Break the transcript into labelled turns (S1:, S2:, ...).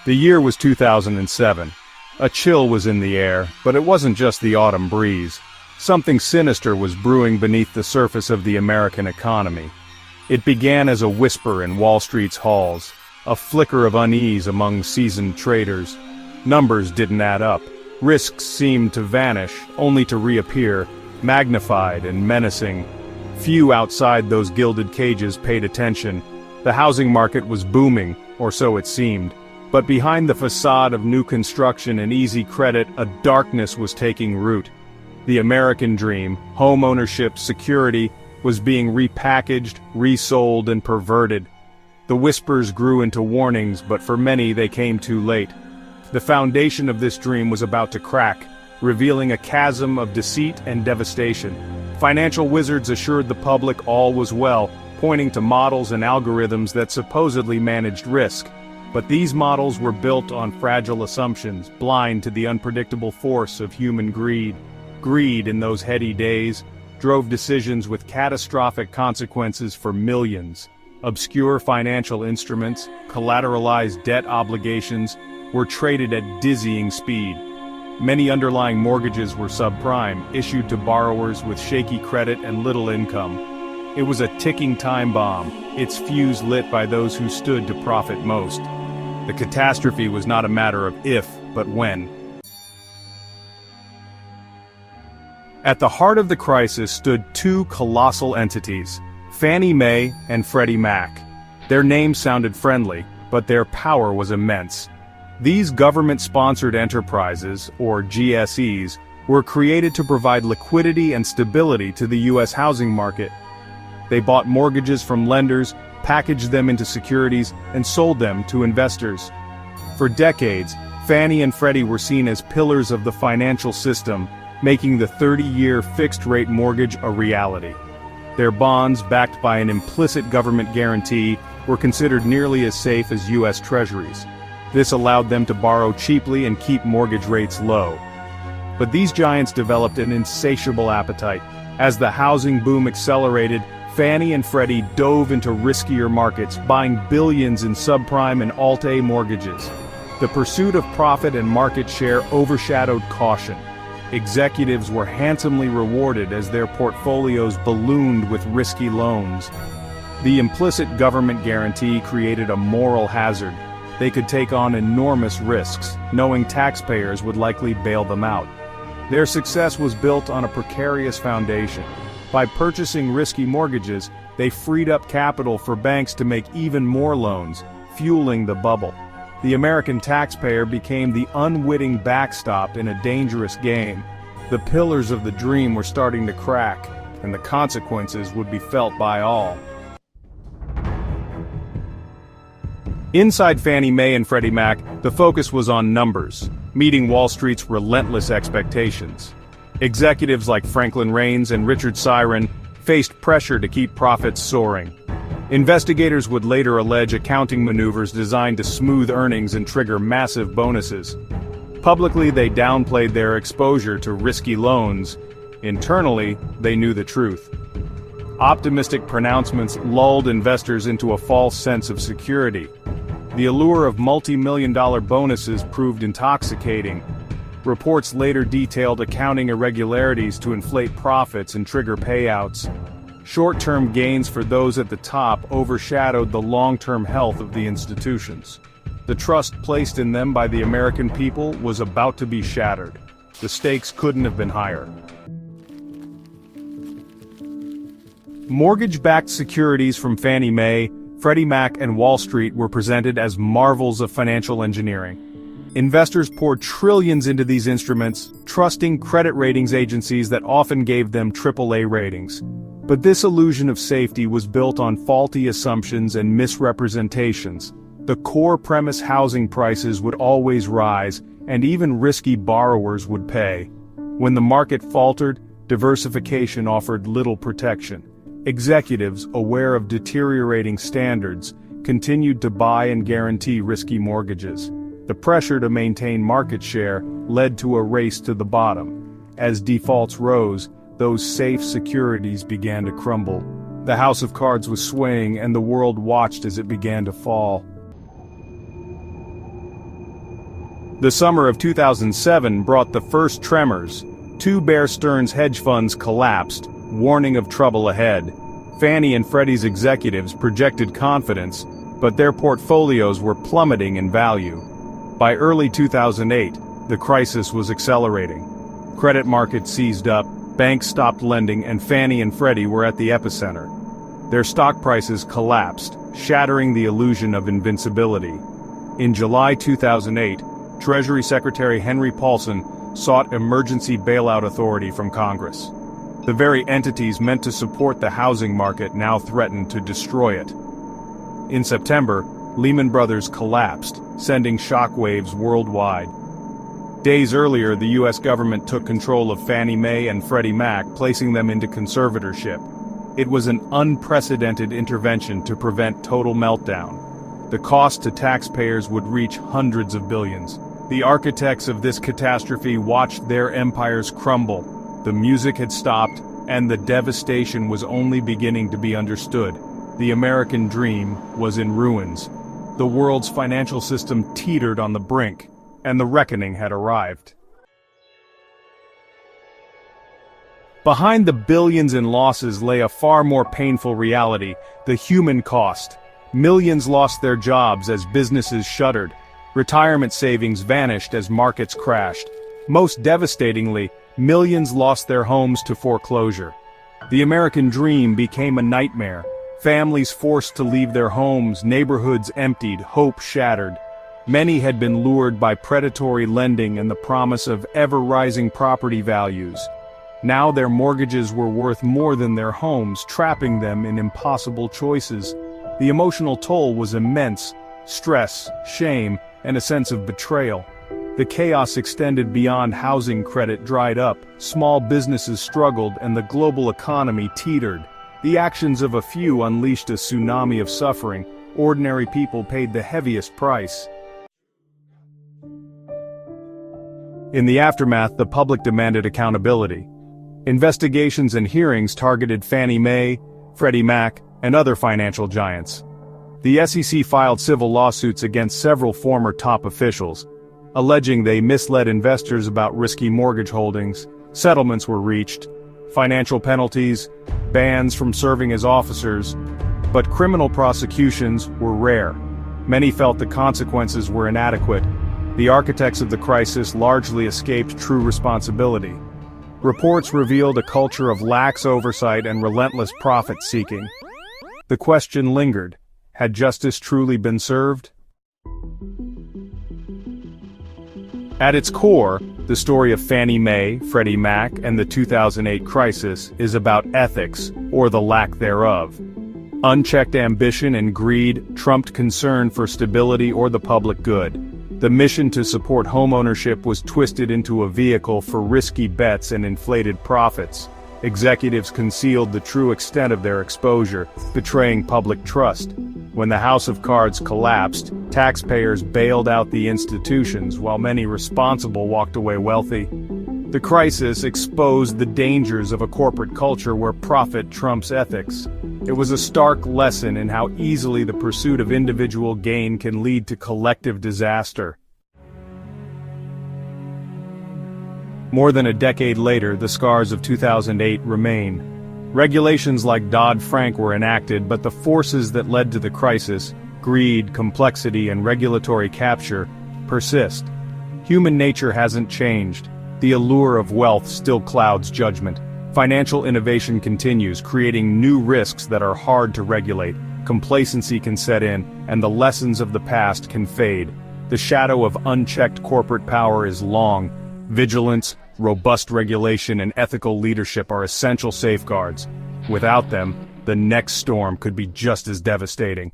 S1: The year was 2007. A chill was in the air, but it wasn't just the autumn breeze. Something sinister was brewing beneath the surface of the American economy. It began as a whisper in Wall Street's halls, a flicker of unease among seasoned traders. Numbers didn't add up. Risks seemed to vanish, only to reappear, magnified and menacing. Few outside those gilded cages paid attention. The housing market was booming, or so it seemed. But behind the facade of new construction and easy credit, a darkness was taking root. The American dream, home ownership, security, was being repackaged, resold, and perverted. The whispers grew into warnings, but for many they came too late. The foundation of this dream was about to crack, revealing a chasm of deceit and devastation. Financial wizards assured the public all was well, pointing to models and algorithms that supposedly managed risk. But these models were built on fragile assumptions, blind to the unpredictable force of human greed. Greed, in those heady days, drove decisions with catastrophic consequences for millions. Obscure financial instruments, collateralized debt obligations, were traded at dizzying speed. Many underlying mortgages were subprime, issued to borrowers with shaky credit and little income. It was a ticking time bomb, its fuse lit by those who stood to profit most. The catastrophe was not a matter of if, but when. At the heart of the crisis stood two colossal entities, Fannie Mae and Freddie Mac. Their names sounded friendly, but their power was immense. These government-sponsored enterprises, or GSEs, were created to provide liquidity and stability to the U.S. housing market. They bought mortgages from lenders, packaged them into securities, and sold them to investors. For decades, Fannie and Freddie were seen as pillars of the financial system, making the 30-year fixed-rate mortgage a reality. Their bonds, backed by an implicit government guarantee, were considered nearly as safe as U.S. Treasuries. This allowed them to borrow cheaply and keep mortgage rates low. But these giants developed an insatiable appetite. As the housing boom accelerated, Fannie and Freddie dove into riskier markets, buying billions in subprime and Alt-A mortgages. The pursuit of profit and market share overshadowed caution. Executives were handsomely rewarded as their portfolios ballooned with risky loans. The implicit government guarantee created a moral hazard. They could take on enormous risks, knowing taxpayers would likely bail them out. Their success was built on a precarious foundation. By purchasing risky mortgages, they freed up capital for banks to make even more loans, fueling the bubble. The American taxpayer became the unwitting backstop in a dangerous game. The pillars of the dream were starting to crack, and the consequences would be felt by all. Inside Fannie Mae and Freddie Mac, the focus was on numbers, meeting Wall Street's relentless expectations. Executives like Franklin Raines and Richard Siren faced pressure to keep profits soaring. Investigators would later allege accounting maneuvers designed to smooth earnings and trigger massive bonuses. Publicly, they downplayed their exposure to risky loans. Internally, they knew the truth. Optimistic pronouncements lulled investors into a false sense of security. The allure of multi-million-dollar bonuses proved intoxicating. Reports later detailed accounting irregularities to inflate profits and trigger payouts. Short-term gains for those at the top overshadowed the long-term health of the institutions. The trust placed in them by the American people was about to be shattered. The stakes couldn't have been higher. Mortgage-backed securities from Fannie Mae, Freddie Mac, and Wall Street were presented as marvels of financial engineering. Investors poured trillions into these instruments, trusting credit ratings agencies that often gave them AAA ratings. But this illusion of safety was built on faulty assumptions and misrepresentations. The core premise housing prices would always rise, and even risky borrowers would pay. When the market faltered, diversification offered little protection. Executives, aware of deteriorating standards, continued to buy and guarantee risky mortgages. The pressure to maintain market share led to a race to the bottom. As defaults rose, those safe securities began to crumble. The house of cards was swaying, and the world watched as it began to fall. The summer of 2007 brought the first tremors. Two Bear Stearns hedge funds collapsed, warning of trouble ahead. Fannie and Freddie's executives projected confidence, but their portfolios were plummeting in value. By early 2008, the crisis was accelerating. Credit markets seized up, banks stopped lending, and Fannie and Freddie were at the epicenter. Their stock prices collapsed, shattering the illusion of invincibility. In July 2008, Treasury Secretary Henry Paulson sought emergency bailout authority from Congress. The very entities meant to support the housing market now threatened to destroy it. In September, Lehman Brothers collapsed, sending shockwaves worldwide. Days earlier, the U.S. government took control of Fannie Mae and Freddie Mac, placing them into conservatorship. It was an unprecedented intervention to prevent total meltdown. The cost to taxpayers would reach hundreds of billions. The architects of this catastrophe watched their empires crumble. The music had stopped, and the devastation was only beginning to be understood. The American dream was in ruins. The world's financial system teetered on the brink, and the reckoning had arrived. Behind the billions in losses lay a far more painful reality: the human cost. Millions lost their jobs as businesses shuttered. Retirement savings vanished as markets crashed. Most devastatingly, millions lost their homes to foreclosure. The American dream became a nightmare. Families forced to leave their homes, neighborhoods emptied, hope shattered. Many had been lured by predatory lending and the promise of ever-rising property values. Now their mortgages were worth more than their homes, trapping them in impossible choices. The emotional toll was immense: stress, shame, and a sense of betrayal. The chaos extended beyond housing. Credit dried up, small businesses struggled, and the global economy teetered. The actions of a few unleashed a tsunami of suffering. Ordinary people paid the heaviest price. In the aftermath, the public demanded accountability. Investigations and hearings targeted Fannie Mae, Freddie Mac, and other financial giants. The SEC filed civil lawsuits against several former top officials, alleging they misled investors about risky mortgage holdings. Settlements were reached, financial penalties, bans from serving as officers, but criminal prosecutions were rare. Many felt the consequences were inadequate. The architects of the crisis largely escaped true responsibility. Reports revealed a culture of lax oversight and relentless profit-seeking. The question lingered: had justice truly been served? At its core, the story of Fannie Mae, Freddie Mac, and the 2008 crisis is about ethics, or the lack thereof. Unchecked ambition and greed trumped concern for stability or the public good. The mission to support homeownership was twisted into a vehicle for risky bets and inflated profits. Executives concealed the true extent of their exposure, betraying public trust. When the house of cards collapsed, taxpayers bailed out the institutions while many responsible walked away wealthy. The crisis exposed the dangers of a corporate culture where profit trumps ethics. It was a stark lesson in how easily the pursuit of individual gain can lead to collective disaster. More than a decade later, the scars of 2008 remain. Regulations like Dodd-Frank were enacted, but the forces that led to the crisis, greed, complexity, and regulatory capture, persist. Human nature hasn't changed. The allure of wealth still clouds judgment. Financial innovation continues, creating new risks that are hard to regulate. Complacency can set in, and the lessons of the past can fade. The shadow of unchecked corporate power is long. Vigilance, robust regulation, and ethical leadership are essential safeguards. Without them, the next storm could be just as devastating.